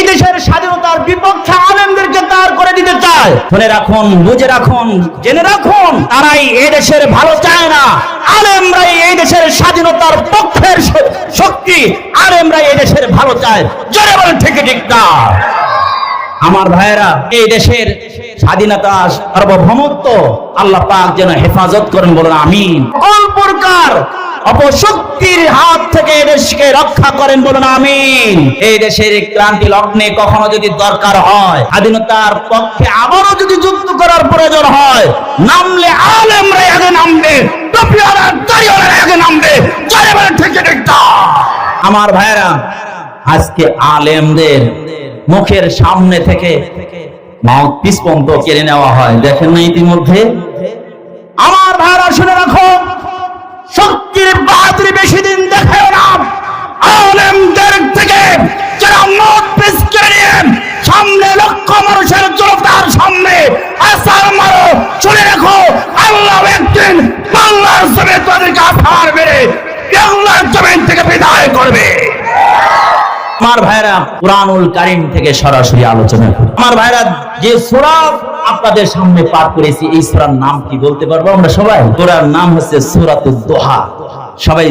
এই দেশের স্বাধীনতার বিপক্ষে আলেমদেরকে দাঁড় করে দিতে চায়। শুনে রাখুন, বুঝে রাখুন, জেনে রাখুন, তারাই এই দেশের ভালো চায় না। আলেমরাই এই দেশের স্বাধীনতার পক্ষের শক্তি, আলেমরাই এই দেশের ভালো চায়। জোরে বলেন ঠিক ঠিক না? আমার ভাইয়েরা, এই দেশের স্বাধীনতা সার্বভৌমত্ব আল্লাহ পাক যেন হেফাজত করেন, বলেন আমিন। কোন প্রকার অপশক্তির হাত থেকে এই দেশকে রক্ষা করেন, বলেন আমিন। এই দেশের ক্রান্তি লগ্নে কখনো যদি দরকার হয়, স্বাধীনতার পক্ষে আবারও যদি যুদ্ধ করার প্রয়োজন হয়, নামলে আলেমরাই আগে নামবে, টুপিওয়ালা দাড়িওয়ালা আগে নামবে। জোরে বলেন ঠিক ঠিক না? আমার ভাইয়েরা, আজকে আলেমদের মুখের সামনে থেকে মাউথপিস পর্যন্ত কেড়ে নেওয়া হয়, দেখেন না ইতিমধ্যে? আমার ভাইরা শুনে রাখো, শক্তির বাহাদুরি বেশি দিন দেখেও না। আলেমদের থেকে যারা মাউথপিস কেড়ে নিয়ে সামনে লক্ষ মানুষের জনতার সামনে আসার মারো, শুনে রাখো, আল্লাহ একদিন বাংলার জমিনে তাদেরকে আছাড় মেরে বাংলার জমিন থেকে বিদায় করবে। আমার ভাইরা, কুরআনুল কারীম থেকে সরাসরি আলোচনা করি। আমার ভাইরা, যে সূরা আপনাদের সামনে পাঠ করেছি, এই সূরার নাম কি বলতে পারবো আমরা সবাই? সূরার নাম হচ্ছে সূরাতুদ দুহা। সবাই